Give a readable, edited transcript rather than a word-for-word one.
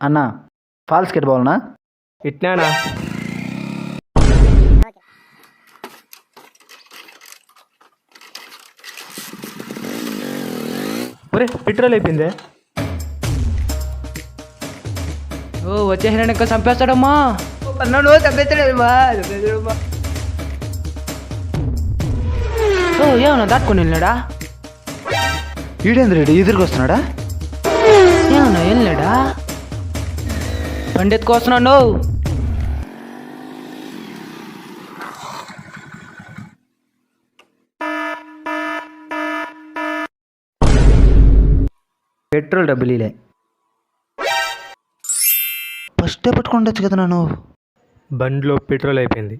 అన్న ఫాల్స్ కెట్ బాల్నా? ఇట్నానా? ఒరే పెట్రోల్ అయిపోయిందే. ఓ వచ్చేసిన ఇంకా చంపేస్తాడమ్మా. అన్నాడు చంపేస్తాడమ్మా. ఓ ఏమన్నా దాటుకొని వెళ్ళాడా? ఈడేంద్ర రెడ్డి ఎదురుకు వస్తున్నాడా? ఏమన్నా వెళ్ళాడా? బండి ఎత్తుకొస్తున్నాడు. పెట్రోల్ డబ్బులు ఇలే. ఫస్టే పట్టుకుండొచ్చు కదా నన్ను. బండిలో పెట్రోల్ అయిపోయింది.